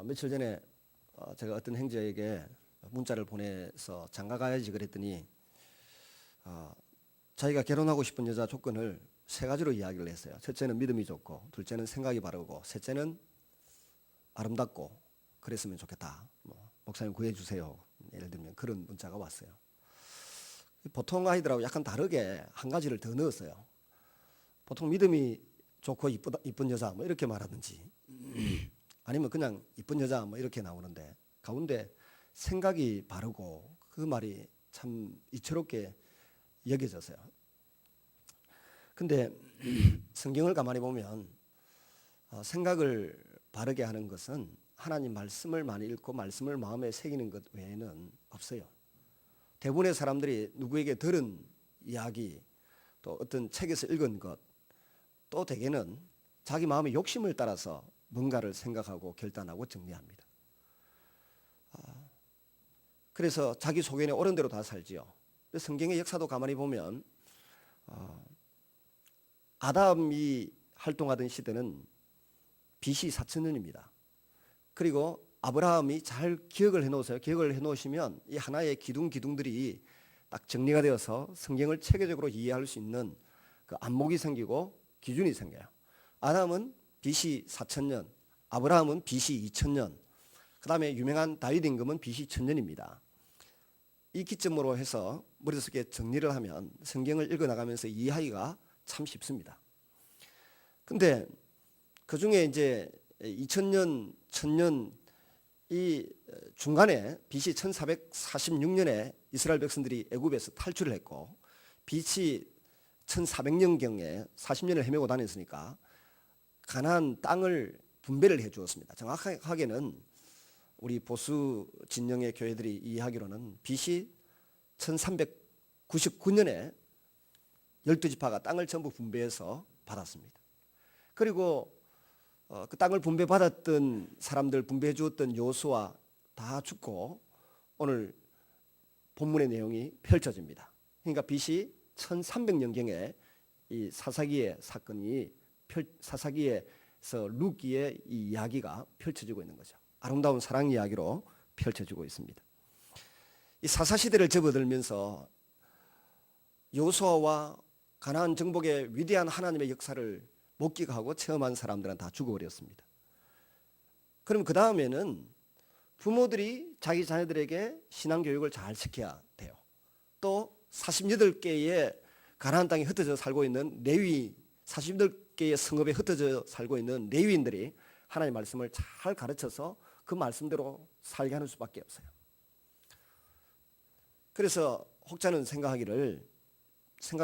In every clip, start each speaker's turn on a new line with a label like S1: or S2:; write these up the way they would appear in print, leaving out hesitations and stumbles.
S1: 며칠 전에 제가 어떤 형제에게 문자를 보내서 장가 가야지 그랬더니 자기가 결혼하고 싶은 여자 조건을 세 가지로 이야기를 했어요. 첫째는 믿음이 좋고, 둘째는 생각이 바르고, 셋째는 아름답고 그랬으면 좋겠다. 목사님 구해주세요. 예를 들면 그런 문자가 왔어요. 보통 아이들하고 약간 다르게 한 가지를 더 넣었어요. 보통 믿음이 좋고 이쁜 여자 뭐 이렇게 말하든지 아니면 그냥 이쁜 여자 뭐 이렇게 나오는데 가운데 생각이 바르고 그 말이 참 이채롭게 여겨졌어요. 근데 성경을 가만히 보면 생각을 바르게 하는 것은 하나님 말씀을 많이 읽고 말씀을 마음에 새기는 것 외에는 없어요. 대부분의 사람들이 누구에게 들은 이야기 또 어떤 책에서 읽은 것 또 대개는 자기 마음의 욕심을 따라서 뭔가를 생각하고 결단하고 정리합니다. 그래서 자기 소견에 옳은 대로 다 살지요. 성경의 역사도 가만히 보면 아담이 활동하던 시대는 BC 4000년입니다. 그리고 아브라함이 잘 기억을 해놓으세요. 기억을 해놓으시면 이 하나의 기둥들이 딱 정리가 되어서 성경을 체계적으로 이해할 수 있는 그 안목이 생기고 기준이 생겨요. 아담은 BC 4000년, 아브라함은 BC 2000년, 그 다음에 유명한 다윗 임금은 BC 1000년입니다. 이 기점으로 해서 머릿속에 정리를 하면 성경을 읽어나가면서 이해하기가 참 쉽습니다. 근데 그 중에 이제 2000년, 1000년 이 중간에 BC 1446년에 이스라엘 백성들이 애굽에서 탈출을 했고 BC 1400년경에 40년을 헤매고 다녔으니까 가나안 땅을 분배를 해 주었습니다. 정확하게는 우리 보수 진영의 교회들이 이해하기로는 BC 1399년에 12지파가 땅을 전부 분배해서 받았습니다. 그리고 그 땅을 분배받았던 사람들 분배해 주었던 여호수아 다 죽고 오늘 본문의 내용이 펼쳐집니다. 그러니까 BC 1300년경에 이 사사기의 사건이 사사기에서 룻기의 이 이야기가 펼쳐지고 있는 거죠. 아름다운 사랑 이야기로 펼쳐지고 있습니다. 이 사사시대를 접어들면서 여호수아와 가나안 정복의 위대한 하나님의 역사를 목격하고 체험한 사람들은 다 죽어버렸습니다. 그럼 그 다음에는 부모들이 자기 자녀들에게 신앙교육을 잘 시켜야 돼요. 또 48개의 가나안 땅에 흩어져 살고 있는 레위 48개의 성읍에 흩어져 살고 있는 레위인들이 하나님의 말씀을 잘 가르쳐서 그 말씀대로 살게 하는 수밖에 없어요. 그래서 혹자는 생각이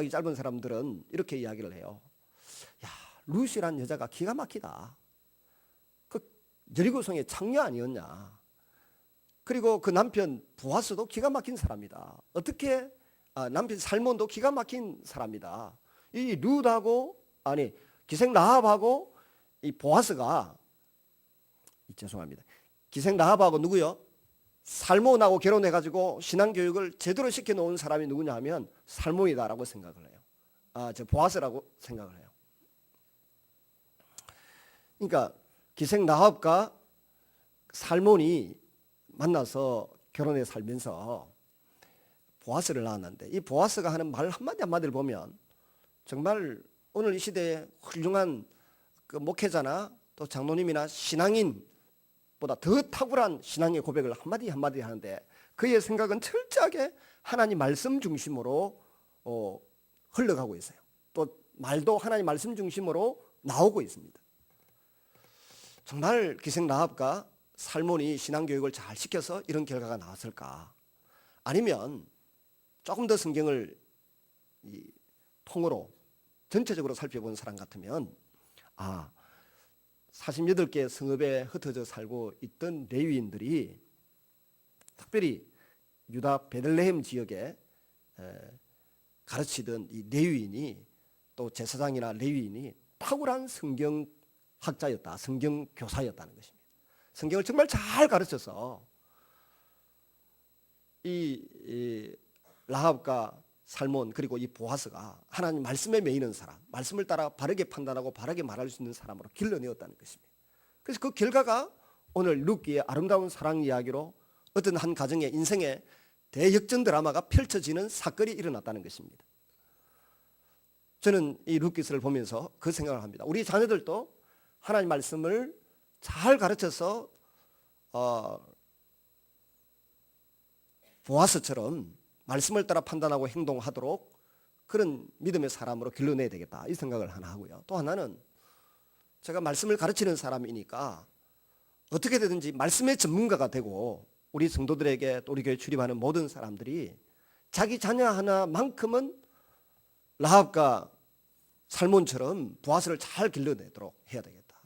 S1: 짧은 사람들은 이렇게 이야기를 해요. 야, 룻이란 여자가 기가 막히다. 그 여리고성의 창녀 아니었냐. 그리고 그 남편 보아스도 기가 막힌 사람이다. 어떻게 남편 살몬도 기가 막힌 사람이다. 이 룻하고 기생 라합하고 이 보아스가 죄송합니다. 기생 라합하고 누구요? 살몬하고 결혼해가지고 신앙교육을 제대로 시켜놓은 사람이 누구냐 하면 살몬이다라고 생각을 해요. 저 보아스라고 생각을 해요. 그러니까 기생 라합과 살몬이 만나서 결혼해 살면서 보아스를 낳았는데 이 보아스가 하는 말 한마디를 보면 정말 오늘 이 시대에 훌륭한 그 목회자나 또 장로님이나 신앙인보다 더 탁월한 신앙의 고백을 한마디 하는데 그의 생각은 철저하게 하나님 말씀 중심으로 흘러가고 있어요. 또 말도 하나님 말씀 중심으로 나오고 있습니다. 정말 기생 라합과 살몬이 신앙교육을 잘 시켜서 이런 결과가 나왔을까? 아니면 조금 더 성경을 통으로 전체적으로 살펴본 사람 같으면 48개 성읍에 흩어져 살고 있던 레위인들이 특별히 유다 베들레헴 지역에 가르치던 이 레위인이 또 제사장이나 레위인이 탁월한 성경학자였다, 성경교사였다는 것입니다. 성경을 정말 잘 가르쳐서 이 라합과 살몬 그리고 이 보아스가 하나님 말씀에 매이는 사람, 말씀을 따라 바르게 판단하고 바르게 말할 수 있는 사람으로 길러내었다는 것입니다. 그래서 그 결과가 오늘 룻기의 아름다운 사랑 이야기로 어떤 한 가정의 인생의 대역전 드라마가 펼쳐지는 사건이 일어났다는 것입니다. 저는 이 룻기서를 보면서 그 생각을 합니다. 우리 자녀들도 하나님 말씀을 잘 가르쳐서 보아스처럼 말씀을 따라 판단하고 행동하도록 그런 믿음의 사람으로 길러내야 되겠다, 이 생각을 하나 하고요. 또 하나는 제가 말씀을 가르치는 사람이니까 어떻게 되든지 말씀의 전문가가 되고 우리 성도들에게 또 우리 교회 출입하는 모든 사람들이 자기 자녀 하나만큼은 라합과 살몬처럼 보아스를 잘 길러내도록 해야 되겠다,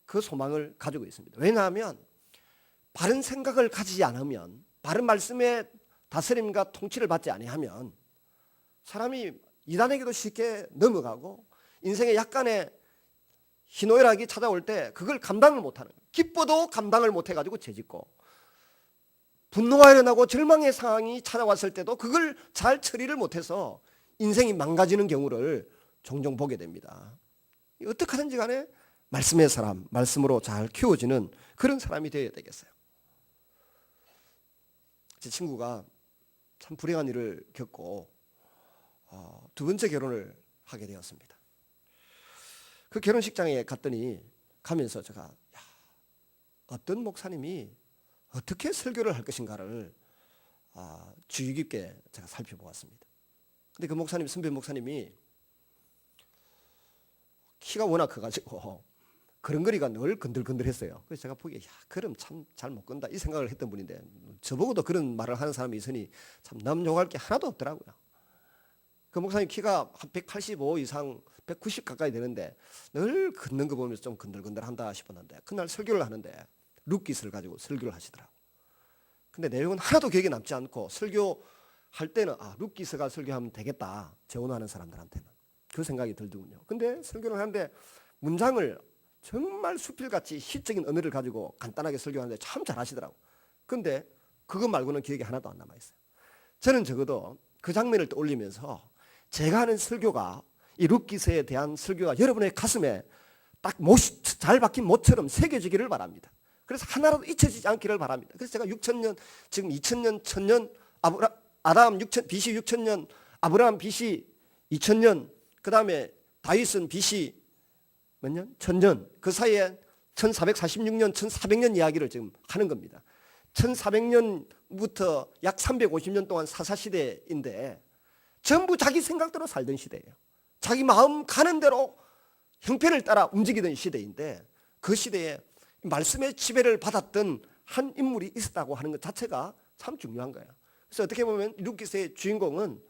S1: 그 소망을 가지고 있습니다. 왜냐하면 바른 생각을 가지지 않으면, 바른 말씀의 다스림과 통치를 받지 아니하면 사람이 이단에게도 쉽게 넘어가고 인생에 약간의 희노애락이 찾아올 때 그걸 감당을 못하는 거예요. 기뻐도 감당을 못해가지고 죄짓고, 분노가 일어나고 절망의 상황이 찾아왔을 때도 그걸 잘 처리를 못해서 인생이 망가지는 경우를 종종 보게 됩니다. 어떻게 하든지 간에 말씀의 사람, 말씀으로 잘 키워지는 그런 사람이 되어야 되겠어요. 제 친구가 참 불행한 일을 겪고 두 번째 결혼을 하게 되었습니다. 그 결혼식장에 갔더니 가면서 제가 어떤 목사님이 어떻게 설교를 할 것인가를 주의 깊게 제가 살펴보았습니다. 근데 그 목사님, 선배 목사님이 키가 워낙 커가지고 걸음걸이가 늘 건들건들했어요. 그래서 제가 보기에 걸음 참 잘 못 건다, 이 생각을 했던 분인데 저보고도 그런 말을 하는 사람이 있으니 참 남 욕할 게 하나도 없더라고요. 그 목사님 키가 한 185 이상 190 가까이 되는데 늘 걷는 거 보면서 좀 건들건들한다 싶었는데 그날 설교를 하는데 룻기서를 가지고 설교를 하시더라고요. 근데 내용은 하나도 기억에 남지 않고 설교할 때는 룻기서가 설교하면 되겠다, 재혼하는 사람들한테는 그 생각이 들더군요. 근데 설교를 하는데 문장을 정말 수필같이 시적인 언어를 가지고 간단하게 설교하는데 참 잘하시더라고요. 근데 그거 말고는 기억이 하나도 안 남아있어요. 저는 적어도 그 장면을 떠올리면서 제가 하는 설교가, 이 룻기서에 대한 설교가 여러분의 가슴에 딱 못이 잘 박힌 못처럼 새겨지기를 바랍니다. 그래서 하나라도 잊혀지지 않기를 바랍니다. 그래서 제가 6천년, 지금 2000년, 1000년, 아담 BC 6000년, 아브라함 BC 2000년, 그 다음에 다윗은 BC 몇 년? 1000년, 그 사이에 1446년, 1400년 이야기를 지금 하는 겁니다. 1400년부터 약 350년 동안 사사시대인데 전부 자기 생각대로 살던 시대예요. 자기 마음 가는 대로 형편을 따라 움직이던 시대인데 그 시대에 말씀의 지배를 받았던 한 인물이 있었다고 하는 것 자체가 참 중요한 거예요. 그래서 어떻게 보면 룻기서의 주인공은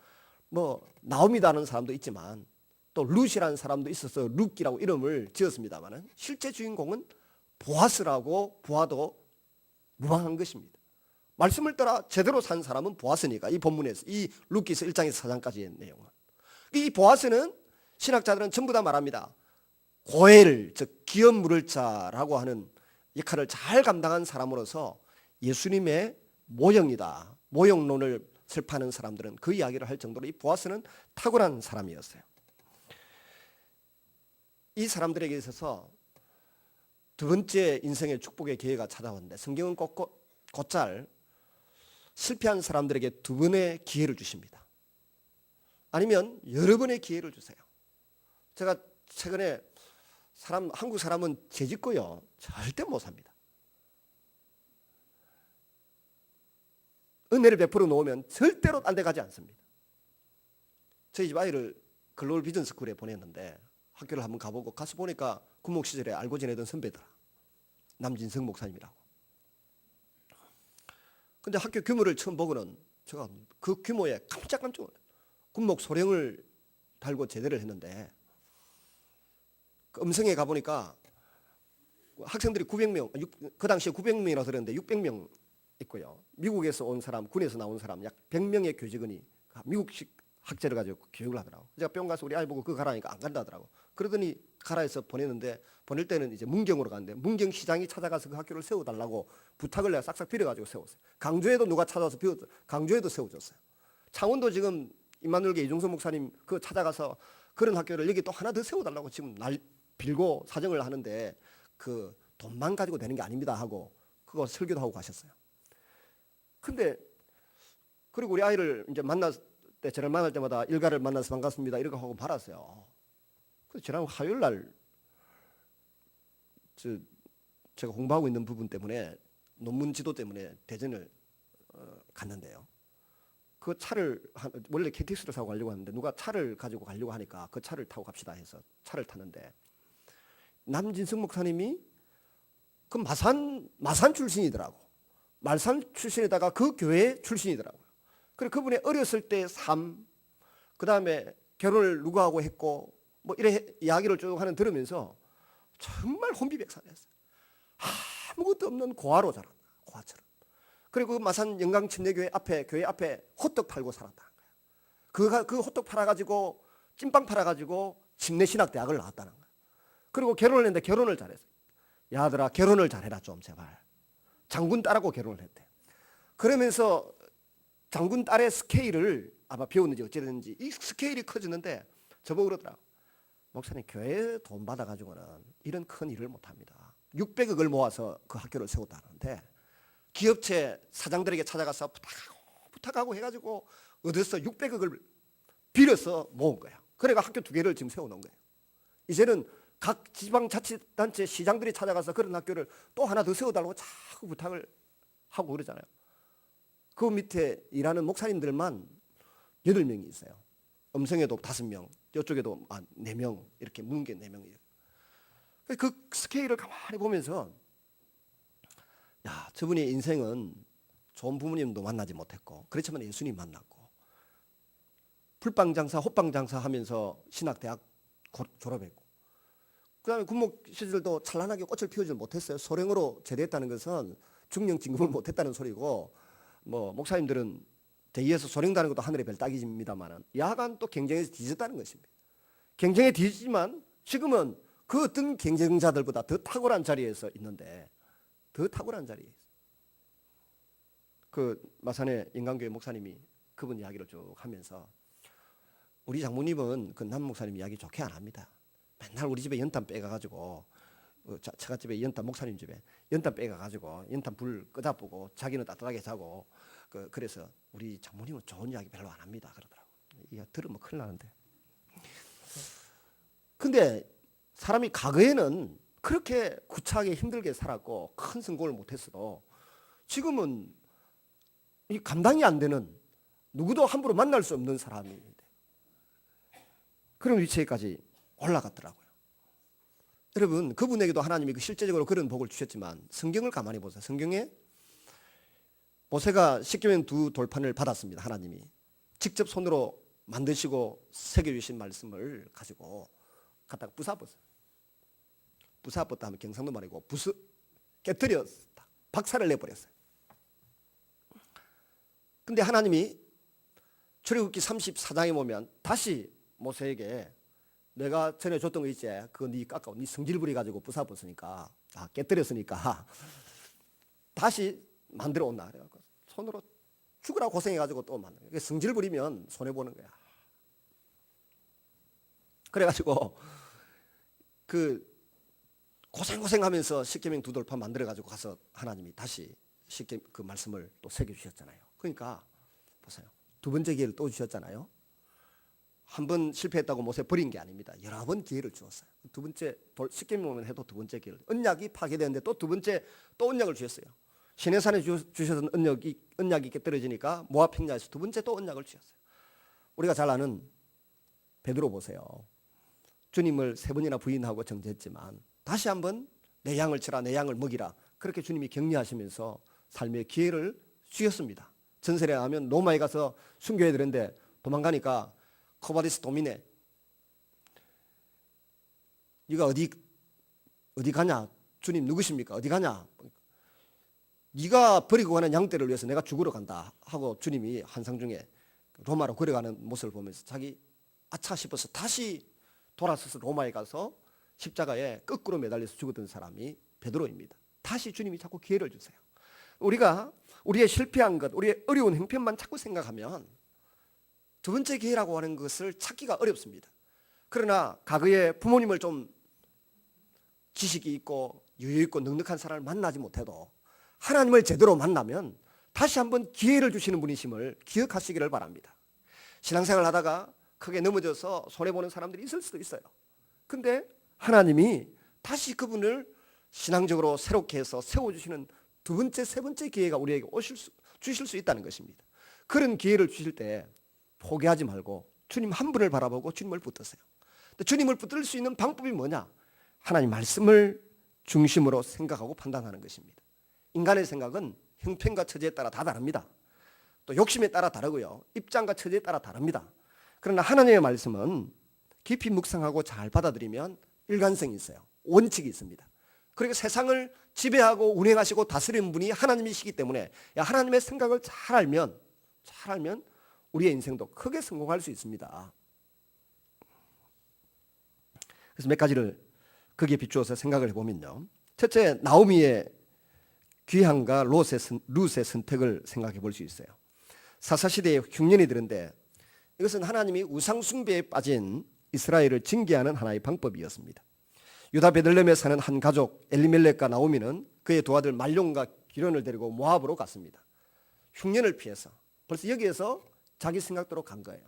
S1: 나오미다는 사람도 있지만 또 룻이라는 사람도 있어서 룻기라고 이름을 지었습니다만 실제 주인공은 보아스라고 보아도 무방한 것입니다. 말씀을 따라 제대로 산 사람은 보아스니까, 이 본문에서, 이 룻기서 1장에서 4장까지의 내용은. 이 보아스는 신학자들은 전부 다 말합니다. 고엘, 즉 기업 물을 자라고 하는 역할을 잘 감당한 사람으로서 예수님의 모형이다, 모형론을 설파하는 사람들은 그 이야기를 할 정도로 이 보아스는 탁월한 사람이었어요. 이 사람들에게 있어서 두 번째 인생의 축복의 기회가 찾아왔는데 성경은 곧잘 실패한 사람들에게 두 번의 기회를 주십니다. 아니면 여러 번의 기회를 주세요. 제가 최근에 한국 사람은 죄짓고요 절대 못 삽니다. 은혜를 베풀어 놓으면 절대로 딴 데 가지 않습니다. 저희 집 아이를 글로벌 비전 스쿨에 보냈는데 학교를 한번 가보고 가서 보니까 군목 시절에 알고 지내던 선배더라. 남진성 목사님이라고. 근데 학교 규모를 처음 보고는 제가 그 규모에 깜짝깜짝 놀랐어요. 군목 소령을 달고 제대를 했는데 그 음성에 가보니까 학생들이 900명, 그 당시에 900명이라고 들었는데 600명 있고요. 미국에서 온 사람, 군에서 나온 사람 약 100명의 교직원이 미국식 학제를 가지고 교육을 하더라고. 제가 병원 가서 우리 아이 보고 그거 가라니까 안 간다 하더라고. 그러더니 가라 해서 보냈는데 보낼 때는 이제 문경으로 갔는데 문경 시장이 찾아가서 그 학교를 세워달라고 부탁을 내가 싹싹 빌어가지고 세웠어요. 강주에도 누가 찾아와서 강주에도 세워줬어요. 창원도 지금 임마누엘계 이종선 목사님 그 찾아가서 그런 학교를 여기 또 하나 더 세워달라고 지금 날 빌고 사정을 하는데 그 돈만 가지고 되는 게 아닙니다 하고 그거 설교도 하고 가셨어요. 근데 그리고 우리 아이를 이제 만날 때 저를 만날 때마다 일가를 만나서 반갑습니다 이렇게 하고 말았어요. 그래서 지난 화요일 날 제가 공부하고 있는 부분 때문에 논문 지도 때문에 대전을 갔는데요. 그 차를 원래 KTX를 사고 가려고 하는데 누가 차를 가지고 가려고 하니까 그 차를 타고 갑시다 해서 차를 탔는데 남진승 목사님이 그 마산 출신이더라고. 말산 출신에다가 그 교회 출신이더라고요. 그리고 그분의 어렸을 때의 삶, 그 다음에 결혼을 누구하고 했고 뭐 이래 이야기를 쭉 하는 들으면서 정말 혼비백산했어요. 아무것도 없는 고아로 자랐다. 고아처럼. 그리고 그 마산 영광침례교회 앞에 교회 앞에 호떡 팔고 살았다는 거예요. 그 호떡 팔아가지고 찐빵 팔아가지고 침례신학대학을 나왔다는 거예요. 그리고 결혼을 했는데 결혼을 잘했어요. 야 아들아 결혼을 잘해라 좀 제발. 장군 딸하고 결혼을 했대. 그러면서 장군 딸의 스케일을 아마 배웠는지 어찌됐는지 이 스케일이 커지는데 저보고 그러더라. 목사님 교회 돈 받아가지고는 이런 큰 일을 못합니다. 600억을 모아서 그 학교를 세웠다는데 기업체 사장들에게 찾아가서 부탁하고 해가지고 얻어서 600억을 빌어서 모은 거야. 그래가 학교 2개를 지금 세워놓은 거예요. 이제는 각 지방자치단체 시장들이 찾아가서 그런 학교를 또 하나 더 세워달라고 자꾸 부탁을 하고 그러잖아요. 그 밑에 일하는 목사님들만 8명이 있어요. 음성에도 5명, 이쪽에도 4명 이렇게 문계 4명이에요. 그 스케일을 가만히 보면서 야 저분의 인생은 좋은 부모님도 만나지 못했고 그렇지만 예수님 만났고 풀빵장사 호빵장사 하면서 신학대학 졸업했고 그 다음에 군목 시절도 찬란하게 꽃을 피우지 못했어요. 소령으로 제대했다는 것은 중령 진급을 못했다는 소리고 뭐 목사님들은 대의에서 소령다는 것도 하늘의 별 따기입니다만 야간 또 경쟁에서 뒤졌다는 것입니다. 경쟁에 뒤지지만 지금은 그 어떤 경쟁자들보다 더 탁월한 자리에서 있는데 더 탁월한 자리에 있어요. 그 마산의 인간교회 목사님이 그분 이야기를 쭉 하면서 우리 장모님은 그 남 목사님 이야기 좋게 안 합니다. 맨날 우리 집에 연탄 빼가가지고 처갓집에 연탄 목사님 집에 연탄 빼가가지고 연탄 불 끄다보고 자기는 따뜻하게 자고 그래서 우리 장모님은 좋은 이야기 별로 안 합니다 그러더라고. 이거 들으면 큰일 나는데. 근데 사람이 과거에는 그렇게 구차하게 힘들게 살았고 큰 성공을 못했어도 지금은 이 감당이 안 되는 누구도 함부로 만날 수 없는 사람인데 그런 위치에까지 올라갔더라고요. 여러분 그분에게도 하나님이 실제적으로 그런 복을 주셨지만 성경을 가만히 보세요. 성경에 모세가 십계명 2 돌판을 받았습니다. 하나님이 직접 손으로 만드시고 새겨주신 말씀을 가지고 갖다가 부숴봤어요. 부숴봤다 하면 경상도 말이고 깨뜨렸다. 박살을 내버렸어요. 근데 하나님이 출애굽기 34장에 보면 다시 모세에게 내가 전에 줬던 거 있지? 그거 네 깎아, 네 성질 부려가지고 부숴봤으니까 깨뜨렸으니까 다시 만들어 온다. 그래갖고 손으로 죽으라 고생해가지고 또 만든 거야. 성질 부리면 손해 보는 거야. 그래가지고 그 고생하면서 십계명 2 돌판 만들어가지고 가서 하나님이 다시 그 말씀을 또 새겨주셨잖아요. 그러니까 보세요. 2번째 기회를 또 주셨잖아요. 한 번 실패했다고 모세 버린 게 아닙니다. 여러 번 기회를 주었어요. 2번째 십계명만 해도 2번째 기회를 언약이 파괴되는데 또 2번째 또 언약을 주셨어요. 시내산에 주셨던 언약이 깨떨어지니까 모압 평야에서 2번째 또 언약을 주셨어요. 우리가 잘 아는 베드로 보세요. 주님을 3번이나 부인하고 정죄했지만 다시 한번 내 양을 치라 내 양을 먹이라 그렇게 주님이 격려하시면서 삶의 기회를 주셨습니다. 전설에 하면 로마에 가서 순교해야 되는데 도망가니까 코바디스 도미네 네가 어디 가냐? 주님 누구십니까? 어디 가냐? 네가 버리고 가는 양떼를 위해서 내가 죽으러 간다 하고 주님이 환상 중에 로마로 걸어가는 모습을 보면서 자기 아차 싶어서 다시 돌아서서 로마에 가서 십자가에 거꾸로 매달려서 죽었던 사람이 베드로입니다. 다시 주님이 자꾸 기회를 주세요. 우리가 우리의 실패한 것, 우리의 어려운 형편만 자꾸 생각하면 2번째 기회라고 하는 것을 찾기가 어렵습니다. 그러나 과거에 부모님을 좀 지식이 있고 여유있고 넉넉한 사람을 만나지 못해도 하나님을 제대로 만나면 다시 한번 기회를 주시는 분이심을 기억하시기를 바랍니다. 신앙생활 하다가 크게 넘어져서 손해보는 사람들이 있을 수도 있어요. 근데 하나님이 다시 그분을 신앙적으로 새롭게 해서 세워주시는 두 번째, 세 번째 기회가 우리에게 주실 수 있다는 것입니다. 그런 기회를 주실 때 포기하지 말고 주님 한 분을 바라보고 주님을 붙드세요. 주님을 붙들 수 있는 방법이 뭐냐? 하나님 말씀을 중심으로 생각하고 판단하는 것입니다. 인간의 생각은 형편과 처지에 따라 다 다릅니다. 또 욕심에 따라 다르고요. 입장과 처지에 따라 다릅니다. 그러나 하나님의 말씀은 깊이 묵상하고 잘 받아들이면 일관성이 있어요. 원칙이 있습니다. 그리고 세상을 지배하고 운행하시고 다스리는 분이 하나님이시기 때문에 하나님의 생각을 잘 알면 우리의 인생도 크게 성공할 수 있습니다. 그래서 몇 가지를 거기에 비추어서 생각을 해보면요. 첫째, 나오미의 귀향과 룻의 선택을 생각해 볼 수 있어요. 사사시대의 흉년이 들은데 이것은 하나님이 우상숭배에 빠진 이스라엘을 징계하는 하나의 방법이었습니다. 유다 베들레헴에 사는 한 가족 엘리멜렉과 나오미는 그의 두 아들 말론과 기련을 데리고 모압으로 갔습니다. 흉년을 피해서. 벌써 여기에서 자기 생각대로 간 거예요.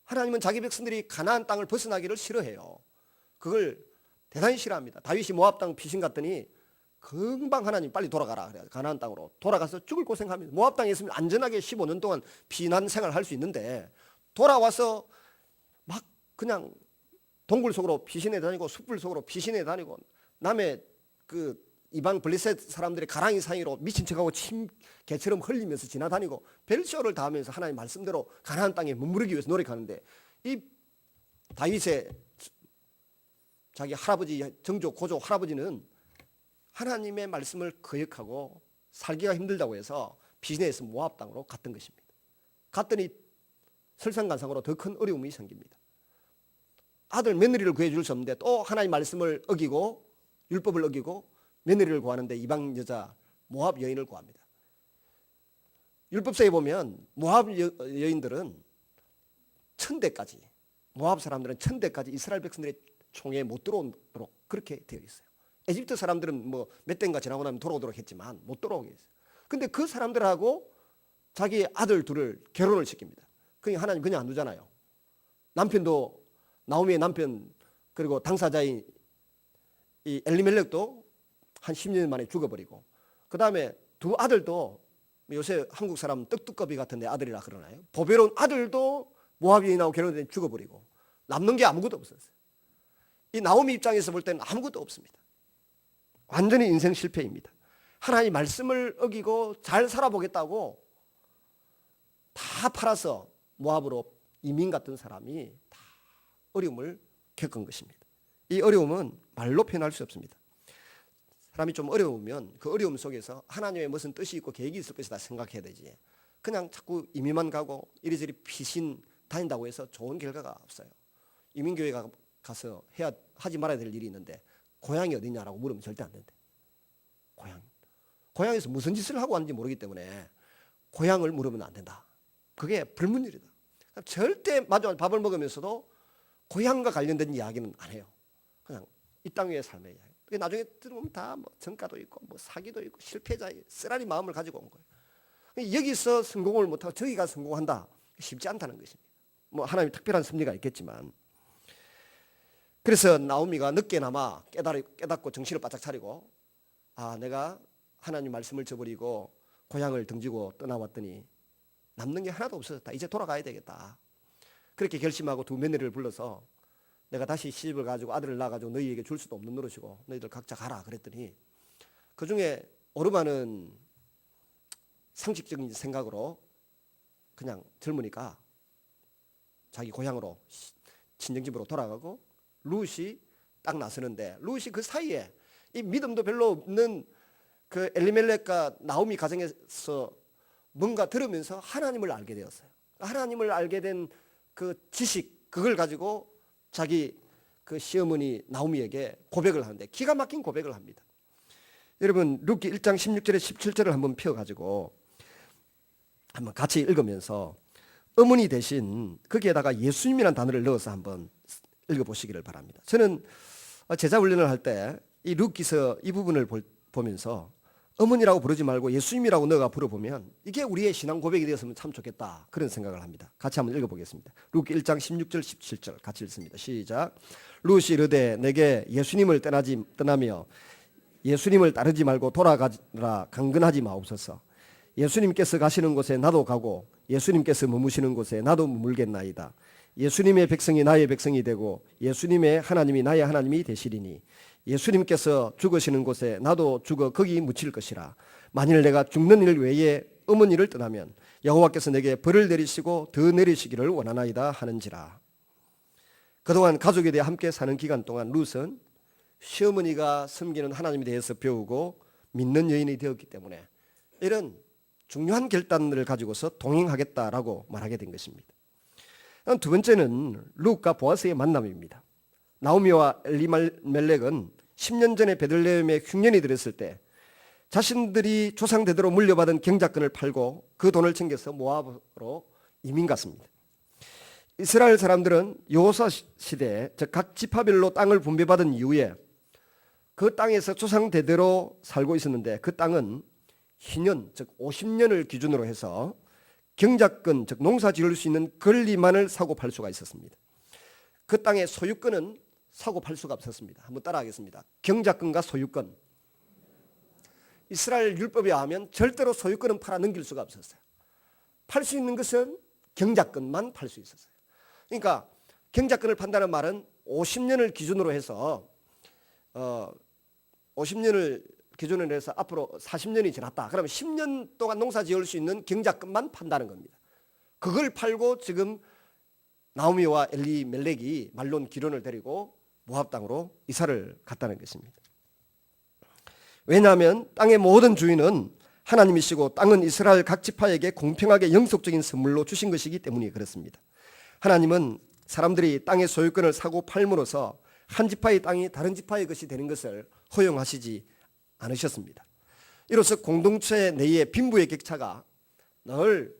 S1: 하나님은 자기 백성들이 가나안 땅을 벗어나기를 싫어해요. 그걸 대단히 싫어합니다. 다윗이 모압 땅 피신 갔더니 금방 하나님 빨리 돌아가라 그래요. 가나안 땅으로 돌아가서 죽을 고생합니다. 모압 땅에 있으면 안전하게 15년 동안 피난 생활을 할 수 있는데 돌아와서 막 그냥 동굴 속으로 피신해 다니고 숯불 속으로 피신해 다니고 남의 그 이방 블레셋 사람들의 가랑이 사이로 미친 척하고 침 개처럼 흘리면서 지나다니고 별쇼를 다 하면서 하나님 말씀대로 가나안 땅에 머무르기 위해서 노력하는데 이 다윗의 자기 할아버지 정조 고조 할아버지는 하나님의 말씀을 거역하고 살기가 힘들다고 해서 피신해서 모압 땅으로 갔던 것입니다. 갔더니 설상간상으로 더 큰 어려움이 생깁니다. 아들 며느리를 구해줄 수 없는데 또 하나님 말씀을 어기고 율법을 어기고 며느리를 구하는데 이방 여자 모압 여인을 구합니다. 율법서에 보면 모압 여인들은 천대까지 모압 사람들은 천대까지 이스라엘 백성들의 총에 못 들어오도록 그렇게 되어 있어요. 에집트 사람들은 뭐 몇 대인가 지나고 나면 돌아오도록 했지만 못 돌아오게 했어요. 근데 그 사람들하고 자기 아들 둘을 결혼을 시킵니다. 그러니까 하나님 그냥 안 두잖아요. 남편도 나오미의 남편 그리고 당사자인 이 엘리멜렉도 한 10년 만에 죽어버리고 그 다음에 두 아들도 요새 한국 사람 떡두꺼비 같은데 아들이라 그러나요? 보배로운 아들도 모압 여인하고 결혼해 죽어버리고 남는 게 아무것도 없었어요. 이 나오미 입장에서 볼 때는 아무것도 없습니다. 완전히 인생 실패입니다. 하나님 말씀을 어기고 잘 살아보겠다고 다 팔아서 모압으로 이민 갔던 사람이 다 어려움을 겪은 것입니다. 이 어려움은 말로 표현할 수 없습니다. 사람이 좀 어려우면 그 어려움 속에서 하나님의 무슨 뜻이 있고 계획이 있을 것이다 생각해야 되지. 그냥 자꾸 이민만 가고 이리저리 피신 다닌다고 해서 좋은 결과가 없어요. 이민교회 가서 하지 말아야 될 일이 있는데 고향이 어디냐라고 물으면 절대 안 된대. 고향에서 무슨 짓을 하고 왔는지 모르기 때문에 고향을 물으면 안 된다. 그게 불문율이다. 절대 마지막에 밥을 먹으면서도 고향과 관련된 이야기는 안 해요. 그냥 이 땅 위의 삶의 이야기. 나중에 들어보면 다 뭐 정가도 있고 뭐 사기도 있고 실패자의 쓰라리 마음을 가지고 온 거예요. 여기서 성공을 못하고 저기가 성공한다. 쉽지 않다는 것입니다. 뭐 하나님이 특별한 섭리가 있겠지만 그래서 나오미가 늦게나마 깨닫고 정신을 바짝 차리고 내가 하나님 말씀을 저버리고 고향을 등지고 떠나왔더니 남는 게 하나도 없어졌다. 이제 돌아가야 되겠다. 그렇게 결심하고 두 며느리를 불러서 내가 다시 시집을 가지고 아들을 낳아가지고 너희에게 줄 수도 없는 노릇이고 너희들 각자 가라 그랬더니 그중에 오르마는 상식적인 생각으로 그냥 젊으니까 자기 고향으로 친정집으로 돌아가고 룻이 딱 나서는데 룻이 그 사이에 이 믿음도 별로 없는 그 엘리멜렉과 나오미 가정에서 뭔가 들으면서 하나님을 알게 되었어요. 하나님을 알게 된 그 지식 그걸 가지고 자기 그 시어머니 나오미에게 고백을 하는데 기가 막힌 고백을 합니다. 여러분 룻기 1장 16절에 17절을 한번 펴가지고 한번 같이 읽으면서 어머니 대신 거기에다가 예수님이라는 단어를 넣어서 한번 읽어보시기를 바랍니다. 저는 제자 훈련을 할 때 이 룻기서 이 부분을 보면서 어머니라고 부르지 말고 예수님이라고 너가 부르보면 이게 우리의 신앙 고백이 되었으면 참 좋겠다, 그런 생각을 합니다. 같이 한번 읽어보겠습니다. 룻기 1장 16절 17절 같이 읽습니다. 시작. 룻이 이르되 내게 예수님을 떠나며 예수님을 따르지 말고 돌아가라 강건하지 마옵소서. 예수님께서 가시는 곳에 나도 가고 예수님께서 머무시는 곳에 나도 머물겠나이다. 예수님의 백성이 나의 백성이 되고 예수님의 하나님이 나의 하나님이 되시리니 예수님께서 죽으시는 곳에 나도 죽어 거기 묻힐 것이라. 만일 내가 죽는 일 외에 어머니를 떠나면 여호와께서 내게 벌을 내리시고 더 내리시기를 원하나이다 하는지라. 그동안 가족에 대해 함께 사는 기간 동안 룻은 시어머니가 섬기는 하나님에 대해서 배우고 믿는 여인이 되었기 때문에 이런 중요한 결단을 가지고서 동행하겠다라고 말하게 된 것입니다. 두 번째는 룻과 보아스의 만남입니다. 나오미와 엘리멜렉은 10년 전에 베들레헴에 흉년이 들었을 때 자신들이 조상대대로 물려받은 경작권을 팔고 그 돈을 챙겨서 모압으로 이민 갔습니다. 이스라엘 사람들은 여호수아 시대에 각 지파별로 땅을 분배받은 이후에 그 땅에서 조상대대로 살고 있었는데 그 땅은 희년 즉 50년을 기준으로 해서 경작권 즉 농사 지을 수 있는 권리만을 사고 팔 수가 있었습니다. 그 땅의 소유권은 사고 팔 수가 없었습니다. 한번 따라하겠습니다. 경작권과 소유권. 이스라엘 율법에 의하면 절대로 소유권은 팔아 넘길 수가 없었어요. 팔 수 있는 것은 경작권만 팔 수 있었어요. 그러니까 경작권을 판다는 말은 50년을 기준으로 해서 50년을 기준으로 해서 앞으로 40년이 지났다. 그러면 10년 동안 농사 지을 수 있는 경작권만 판다는 겁니다. 그걸 팔고 지금 나오미와 엘리멜렉이 말론 기론을 데리고 모압 땅으로 이사를 갔다는 것입니다. 왜냐하면 땅의 모든 주인은 하나님이시고 땅은 이스라엘 각 지파에게 공평하게 영속적인 선물로 주신 것이기 때문에 그렇습니다. 하나님은 사람들이 땅의 소유권을 사고 팔므로써 한 지파의 땅이 다른 지파의 것이 되는 것을 허용하시지 않으셨습니다. 이로써 공동체 내의 빈부의 격차가 늘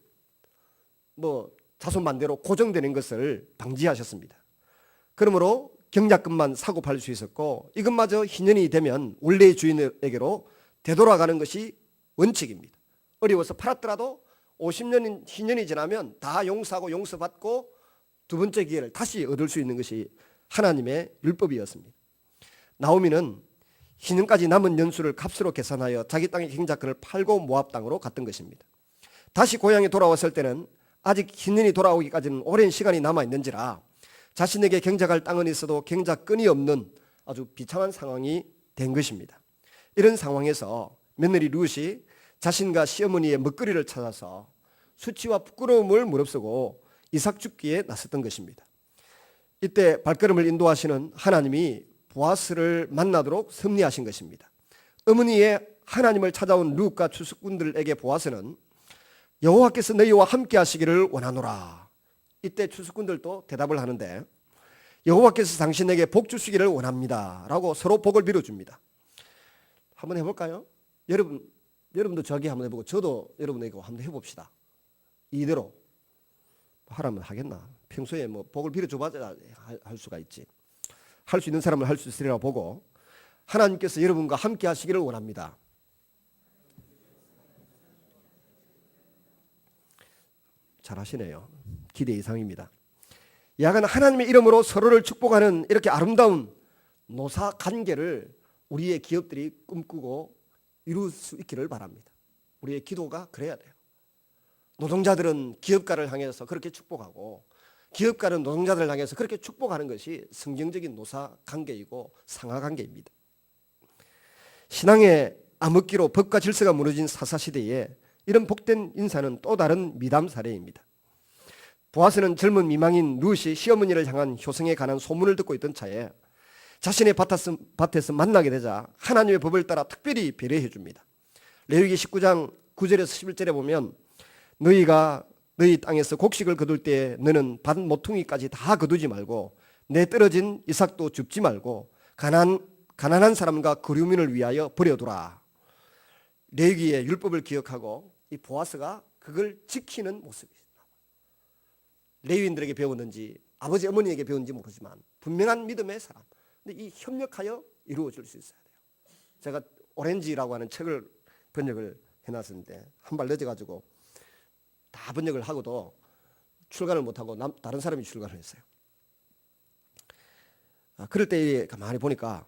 S1: 자손만대로 고정되는 것을 방지하셨습니다. 그러므로 경작권만 사고 팔 수 있었고 이것마저 희년이 되면 원래의 주인에게로 되돌아가는 것이 원칙입니다. 어려워서 팔았더라도 50년 희년이 지나면 다 용서하고 용서받고 두 번째 기회를 다시 얻을 수 있는 것이 하나님의 율법이었습니다. 나오미는 희년까지 남은 연수를 값으로 계산하여 자기 땅의 경작권을 팔고 모압 땅으로 갔던 것입니다. 다시 고향에 돌아왔을 때는 아직 희년이 돌아오기까지는 오랜 시간이 남아있는지라 자신에게 경작할 땅은 있어도 경작권이 없는 아주 비참한 상황이 된 것입니다. 이런 상황에서 며느리 룻이 자신과 시어머니의 먹거리를 찾아서 수치와 부끄러움을 무릅쓰고 이삭 죽기에 나섰던 것입니다. 이때 발걸음을 인도하시는 하나님이 보아스를 만나도록 섭리하신 것입니다. 어머니의 하나님을 찾아온 룻과 추수꾼들에게 보아스는 여호와께서 너희와 함께 하시기를 원하노라. 이때 추수꾼들도 대답을 하는데 여호와께서 당신에게 복 주시기를 원합니다 라고 서로 복을 빌어줍니다. 한번 해볼까요? 여러분도 저기 한번 해보고 저도 여러분에게 한번 해봅시다. 이대로 하라면 하겠나? 평소에 복을 빌어줘봐야 할 수가 있지. 할 수 있는 사람은 할 수 있으리라 보고 하나님께서 여러분과 함께 하시기를 원합니다. 잘하시네요. 기대 이상입니다. 야간 하나님의 이름으로 서로를 축복하는 이렇게 아름다운 노사 관계를 우리의 기업들이 꿈꾸고 이룰 수 있기를 바랍니다. 우리의 기도가 그래야 돼요. 노동자들은 기업가를 향해서 그렇게 축복하고 기업가는 노동자들을 향해서 그렇게 축복하는 것이 성경적인 노사 관계이고 상하 관계입니다. 신앙의 암흑기로 법과 질서가 무너진 사사시대에 이런 복된 인사는 또 다른 미담 사례입니다. 보아스는 젊은 미망인 룻이 시어머니를 향한 효성에 관한 소문을 듣고 있던 차에 자신의 밭에서 만나게 되자 하나님의 법을 따라 특별히 배려해 줍니다. 레위기 19장 9절에서 11절에 보면 너희가 너희 땅에서 곡식을 거둘 때 너는 밭 모퉁이까지 다 거두지 말고 내 떨어진 이삭도 줍지 말고 가난한 사람과 거류민을 위하여 버려두라. 레위기의 율법을 기억하고 이 보아스가 그걸 지키는 모습입니다. 레위인들에게 배웠는지 아버지 어머니에게 배웠는지 모르지만 분명한 믿음의 사람. 근데 이 협력하여 이루어질 수 있어야 돼요. 제가 오렌지라고 하는 책을 번역을 해놨었는데 한 발 늦어가지고 다 번역을 하고도 출간을 못하고 다른 사람이 출간을 했어요. 그럴 때 가만히 보니까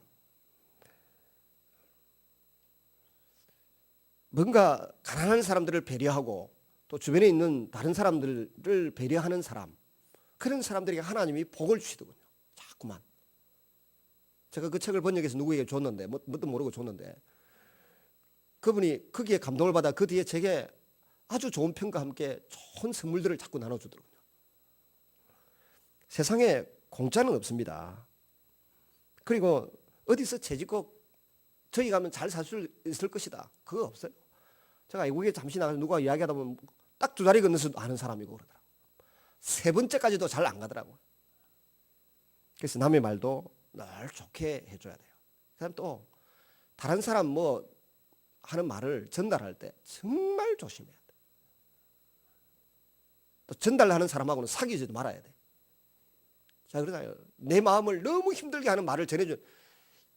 S1: 뭔가 가난한 사람들을 배려하고 또 주변에 있는 다른 사람들을 배려하는 사람, 그런 사람들에게 하나님이 복을 주시더군요. 자꾸만. 제가 그 책을 번역해서 누구에게 줬는데, 뭣도 모르고 줬는데, 그분이 거기에 감동을 받아 그 뒤에 제게 아주 좋은 평과 함께 좋은 선물들을 자꾸 나눠주더군요. 세상에 공짜는 없습니다. 그리고 어디서 채집고 저희 가면 잘 살 수 있을 것이다, 그거 없어요. 제가 외국에 잠시 나가서 누가 이야기하다 보면 딱 두 다리 건너서 아는 사람이고 그러더라고요. 세 번째까지도 잘 안 가더라고요. 그래서 남의 말도 늘 좋게 해줘야 돼요. 그다음 또 다른 사람 뭐 하는 말을 전달할 때 정말 조심해야 돼. 또 전달하는 사람하고는 사귀지도 말아야 돼. 자, 그러잖아요. 내 마음을 너무 힘들게 하는 말을 전해준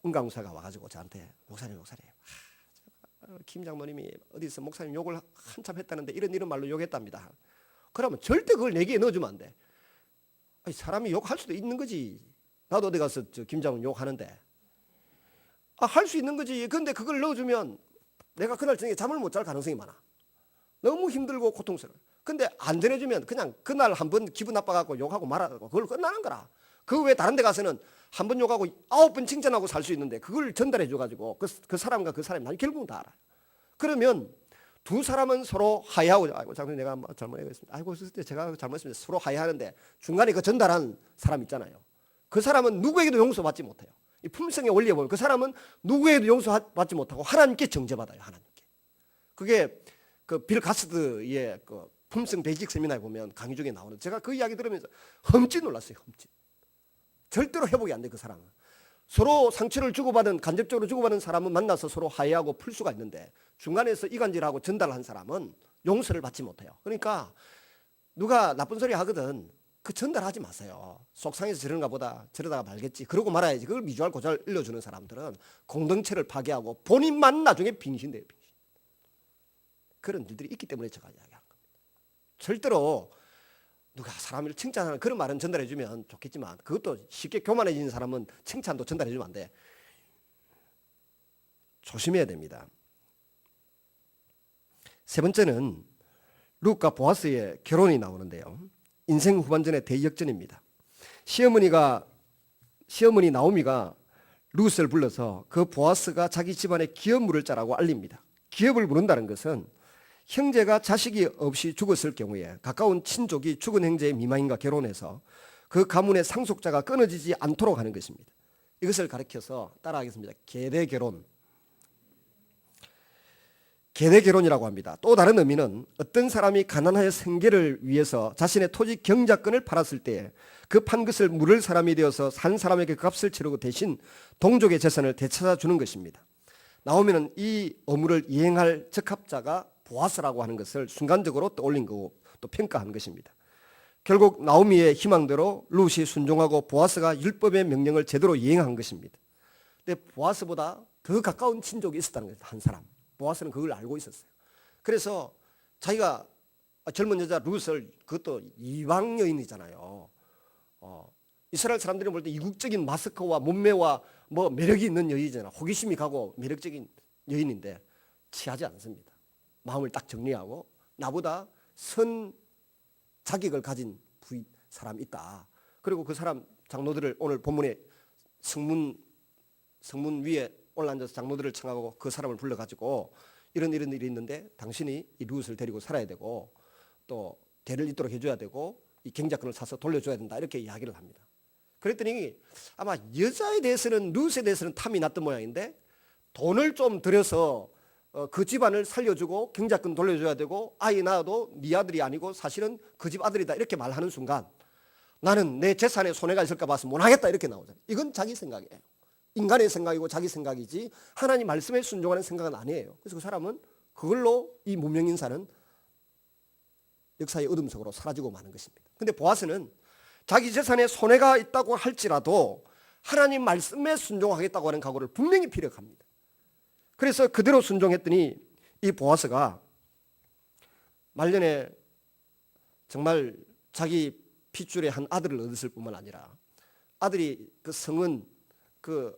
S1: 은강사가 와가지고 저한테 목사님 김 장모님이 어디서 목사님 욕을 한참 했다는데 이런 말로 욕했답니다. 그러면 절대 그걸 내기에 넣어주면 안 돼. 아니, 사람이 욕할 수도 있는 거지. 나도 어디 가서 김 장모님 욕하는데 할 수 있는 거지. 근데 그걸 넣어주면 내가 그날 저녁에 잠을 못 잘 가능성이 많아. 너무 힘들고 고통스러워. 근데 안 전해주면 그냥 그날 한번 기분 나빠갖고 욕하고 말하고 그걸 끝나는 거라. 그 외에 다른 데 가서는 한 번 욕하고 9번 칭찬하고 살 수 있는데 그걸 전달해 줘가지고 그 사람과 그 사람이 결국은 다 알아요. 그러면 두 사람은 서로 하야하고, 아이고 장로님 내가 잘못했습니다. 아이고 제가 잘못했습니다. 서로 하야하는데 중간에 그 전달한 사람 있잖아요. 그 사람은 누구에게도 용서받지 못해요. 이 품성의 원리에 보면 그 사람은 누구에게도 용서받지 못하고 하나님께 정죄받아요. 하나님께. 그게 그 빌 가스드의 그 품성 베이직 세미나에 보면 강의 중에 나오는, 제가 그 이야기 들으면서 흠칫 놀랐어요. 흠칫. 절대로 회복이 안 돼. 그 사람은 서로 상처를 주고받은, 간접적으로 주고받은 사람은 만나서 서로 화해하고 풀 수가 있는데 중간에서 이간질하고 전달한 사람은 용서를 받지 못해요. 그러니까 누가 나쁜 소리 하거든 그 전달하지 마세요. 속상해서 저러는가 보다, 저러다가 말겠지, 그러고 말아야지. 그걸 미주알 고잘 일러주는 사람들은 공동체를 파괴하고 본인만 나중에 빙신돼요. 빙신. 그런 일들이 있기 때문에 제가 이야기하는 겁니다. 절대로 누가 사람을 칭찬하는 그런 말은 전달해주면 좋겠지만 그것도 쉽게 교만해지는 사람은 칭찬도 전달해주면 안 돼. 조심해야 됩니다. 세 번째는 룻과 보아스의 결혼이 나오는데요. 인생 후반전의 대역전입니다. 시어머니 나오미가 룻을 불러서 그 보아스가 자기 집안에 기업 물을 자라고 알립니다. 기업을 물은다는 것은 형제가 자식이 없이 죽었을 경우에 가까운 친족이 죽은 형제의 미망인과 결혼해서 그 가문의 상속자가 끊어지지 않도록 하는 것입니다. 이것을 가리켜서 따라하겠습니다. 계대결혼. 계대결혼이라고 합니다. 또 다른 의미는 어떤 사람이 가난하여 생계를 위해서 자신의 토지 경작권을 팔았을 때 그 판 것을 물을 사람이 되어서 산 사람에게 그 값을 치르고 대신 동족의 재산을 되찾아 주는 것입니다. 나오면은 이 의무를 이행할 적합자가 보아스라고 하는 것을 순간적으로 떠올린 거고 또 평가한 것입니다. 결국 나오미의 희망대로 룻이 순종하고 보아스가 율법의 명령을 제대로 이행한 것입니다. 근데 보아스보다 더 가까운 친족이 있었다는 거예요. 한 사람. 보아스는 그걸 알고 있었어요. 그래서 자기가 젊은 여자 룻을, 그것도 이방 여인이잖아요. 이스라엘 사람들이 볼 때 이국적인 마스크와 몸매와 뭐 매력이 있는 여인이잖아. 호기심이 가고 매력적인 여인인데 취하지 않습니다. 마음을 딱 정리하고 나보다 선 자격을 가진 사람이 있다. 그리고 그 사람 장로들을 오늘 본문에 성문 위에 올라앉아서 장로들을 청하고 그 사람을 불러가지고 이런 일이 있는데 당신이 이 룻을 데리고 살아야 되고 또 대를 잇도록 해줘야 되고 이 경작권을 사서 돌려줘야 된다, 이렇게 이야기를 합니다. 그랬더니 아마 여자에 대해서는, 룻에 대해서는 탐이 났던 모양인데 돈을 좀 들여서 그 집안을 살려주고 경작권 돌려줘야 되고 아이 낳아도 네 아들이 아니고 사실은 그 집 아들이다, 이렇게 말하는 순간 나는 내 재산에 손해가 있을까 봐서 못하겠다, 이렇게 나오잖아요. 이건 자기 생각이에요. 인간의 생각이고 자기 생각이지 하나님 말씀에 순종하는 생각은 아니에요. 그래서 그 사람은 그걸로 이 무명인사는 역사의 어둠 속으로 사라지고 마는 것입니다. 근데 보아스는 자기 재산에 손해가 있다고 할지라도 하나님 말씀에 순종하겠다고 하는 각오를 분명히 피력합니다. 그래서 그대로 순종했더니 이 보아스가 말년에 정말 자기 핏줄의 한 아들을 얻었을 뿐만 아니라 아들이 그 성은 그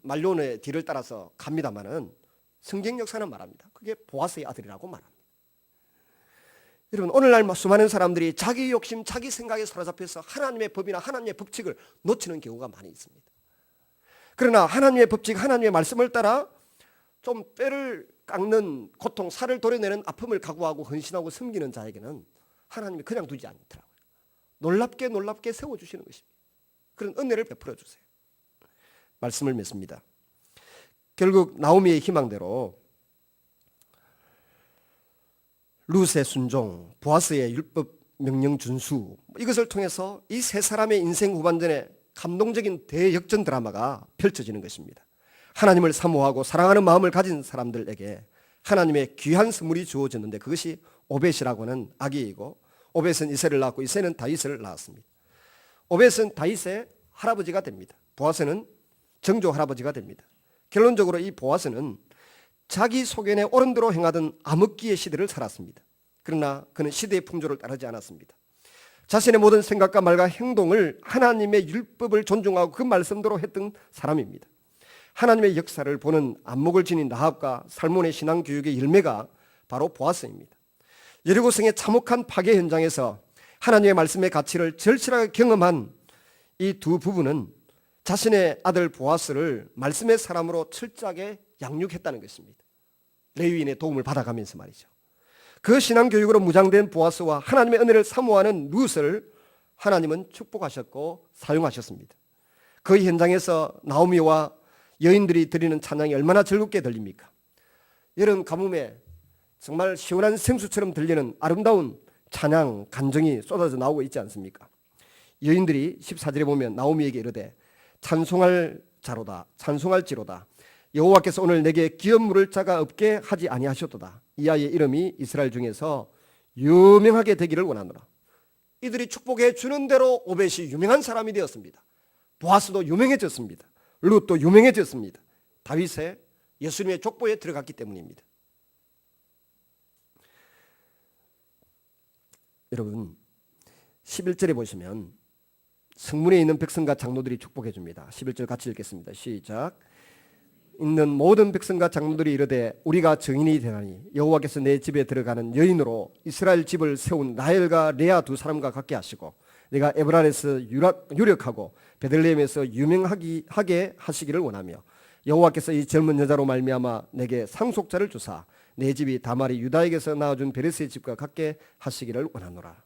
S1: 말론의 뒤를 따라서 갑니다마는 성경 역사는 말합니다. 그게 보아스의 아들이라고 말합니다. 여러분, 오늘날 수많은 사람들이 자기 욕심, 자기 생각에 사로잡혀서 하나님의 법이나 하나님의 법칙을 놓치는 경우가 많이 있습니다. 그러나 하나님의 법칙, 하나님의 말씀을 따라 좀 뼈를 깎는 고통, 살을 도려내는 아픔을 각오하고 헌신하고 섬기는 자에게는 하나님이 그냥 두지 않더라고요. 놀랍게 세워주시는 것입니다. 그런 은혜를 베풀어 주세요. 말씀을 맺습니다. 결국 나오미의 희망대로 룻의 순종, 보아스의 율법 명령 준수, 이것을 통해서 이 세 사람의 인생 후반전에 감동적인 대역전 드라마가 펼쳐지는 것입니다. 하나님을 사모하고 사랑하는 마음을 가진 사람들에게 하나님의 귀한 선물이 주어졌는데 그것이 오벳이라고 하는 아기이고, 오벳은 이새를 낳았고 이새는 다윗을 낳았습니다. 오벳은 다윗의 할아버지가 됩니다. 보아스는 정조 할아버지가 됩니다. 결론적으로 이 보아스는 자기 소견에 옳은 대로 행하던 암흑기의 시대를 살았습니다. 그러나 그는 시대의 풍조를 따르지 않았습니다. 자신의 모든 생각과 말과 행동을 하나님의 율법을 존중하고 그 말씀대로 했던 사람입니다. 하나님의 역사를 보는 안목을 지닌 라합과 살몬의 신앙교육의 열매가 바로 보아스입니다. 여리고성의 참혹한 파괴 현장에서 하나님의 말씀의 가치를 절실하게 경험한 이 두 부부는 자신의 아들 보아스를 말씀의 사람으로 철저하게 양육했다는 것입니다. 레위인의 도움을 받아가면서 말이죠. 그 신앙교육으로 무장된 보아스와 하나님의 은혜를 사모하는 룻을 하나님은 축복하셨고 사용하셨습니다. 그 현장에서 나오미와 여인들이 드리는 찬양이 얼마나 즐겁게 들립니까? 여름 가뭄에 정말 시원한 생수처럼 들리는 아름다운 찬양, 간정이 쏟아져 나오고 있지 않습니까? 여인들이 14절에 보면 나오미에게 이르되 찬송할지로다 여호와께서 오늘 내게 기업 물을 자가 없게 하지 아니하셨도다. 이 아이의 이름이 이스라엘 중에서 유명하게 되기를 원하노라. 이들이 축복해 주는 대로 오벳이 유명한 사람이 되었습니다. 보아스도 유명해졌습니다. 룻도 유명해졌습니다. 다윗의 예수님의 족보에 들어갔기 때문입니다. 여러분, 11절에 보시면 성문에 있는 백성과 장로들이 축복해 줍니다. 11절 같이 읽겠습니다. 시작. 있는 모든 백성과 장로들이 이르되 우리가 증인이 되나니 여호와께서 내 집에 들어가는 여인으로 이스라엘 집을 세운 라헬과 레아 두 사람과 같게 하시고 내가 에브랄에서 유력하고 베들레헴에서 유명하게 하시기를 원하며 여호와께서 이 젊은 여자로 말미암아 내게 상속자를 주사 내 집이 다말이 유다에게서 낳아준 베레스의 집과 같게 하시기를 원하노라.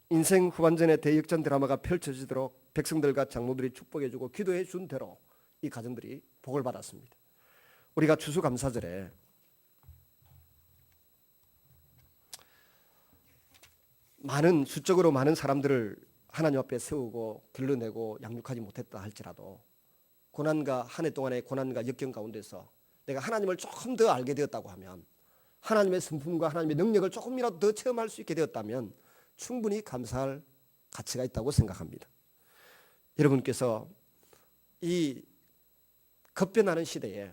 S1: 인생 후반전의 대역전 드라마가 펼쳐지도록 백성들과 장로들이 축복해주고 기도해 준 대로 이 가정들이 복을 받았습니다. 우리가 추수감사절에 수적으로 많은 사람들을 하나님 앞에 세우고 길러내고 양육하지 못했다 할지라도 고난과 한 해 동안의 고난과 역경 가운데서 내가 하나님을 조금 더 알게 되었다고 하면, 하나님의 성품과 하나님의 능력을 조금이라도 더 체험할 수 있게 되었다면 충분히 감사할 가치가 있다고 생각합니다. 여러분께서 이 급변하는 시대에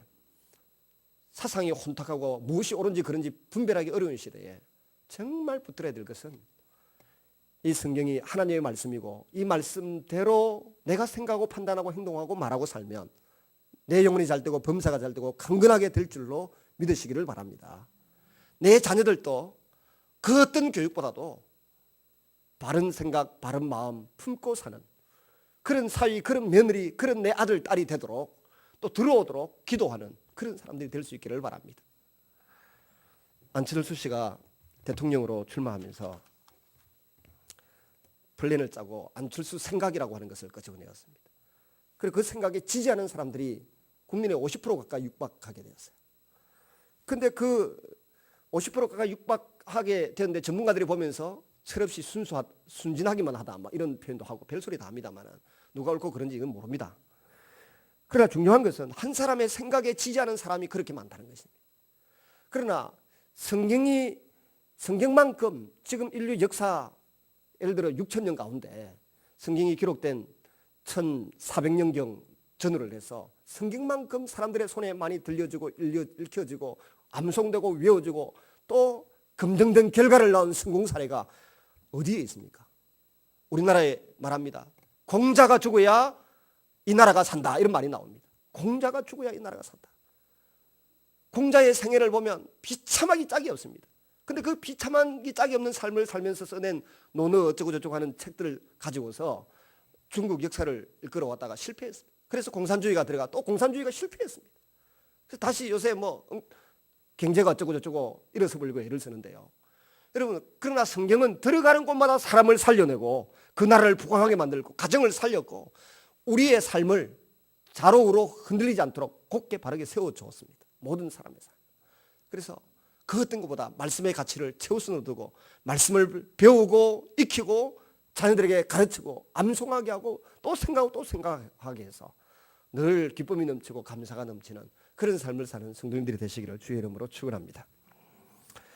S1: 사상이 혼탁하고 무엇이 옳은지 그른지 분별하기 어려운 시대에 정말 붙들어야 될 것은 이 성경이 하나님의 말씀이고 이 말씀대로 내가 생각하고 판단하고 행동하고 말하고 살면 내 영혼이 잘 되고 범사가 잘 되고 강건하게 될 줄로 믿으시기를 바랍니다. 내 자녀들도 그 어떤 교육보다도 바른 생각, 바른 마음 품고 사는 그런 사위, 그런 며느리, 그런 내 아들, 딸이 되도록 또 들어오도록 기도하는 그런 사람들이 될 수 있기를 바랍니다. 안철수 씨가 대통령으로 출마하면서 플랜을 짜고 안철수 생각이라고 하는 것을 끄집어내었습니다. 그리고 그 생각에 지지하는 사람들이 국민의 50% 가까이 육박하게 되었어요. 그런데 그 50% 가까이 육박하게 되었는데 전문가들이 보면서 철없이 순진하기만 하다 이런 표현도 하고 별소리 다 합니다만 누가 옳고 그런지 이건 모릅니다. 그러나 중요한 것은 한 사람의 생각에 지지하는 사람이 그렇게 많다는 것입니다. 그러나 성경만큼 지금 인류 역사 예를 들어 6,000년 가운데 성경이 기록된 1,400년경 전후를 해서 성경만큼 사람들의 손에 많이 들려지고 읽혀지고 암송되고 외워지고 또 검증된 결과를 낳은 성공 사례가 어디에 있습니까? 우리나라에 말합니다. 공자가 죽어야 이 나라가 산다, 이런 말이 나옵니다. 공자가 죽어야 이 나라가 산다. 공자의 생애를 보면 비참하기 짝이 없습니다. 근데 그 비참하기 짝이 없는 삶을 살면서 써낸 논어 어쩌고 저쩌고 하는 책들을 가지고서 중국 역사를 이끌어 왔다가 실패했습니다. 그래서 공산주의가 들어가 또 공산주의가 실패했습니다. 그래서 다시 요새 뭐 경제가 어쩌고 저쩌고 일어서 불고 애를 쓰는데요. 여러분, 그러나 성경은 들어가는 곳마다 사람을 살려내고 그 나라를 부강하게 만들고 가정을 살렸고 우리의 삶을 좌로우로 흔들리지 않도록 곧게 바르게 세워주었습니다. 모든 사람의 삶. 그래서 그 어떤 것보다 말씀의 가치를 최우선으로 두고 말씀을 배우고 익히고 자녀들에게 가르치고 암송하게 하고 또 생각하게 해서 늘 기쁨이 넘치고 감사가 넘치는 그런 삶을 사는 성도님들이 되시기를 주의 이름으로 축원합니다.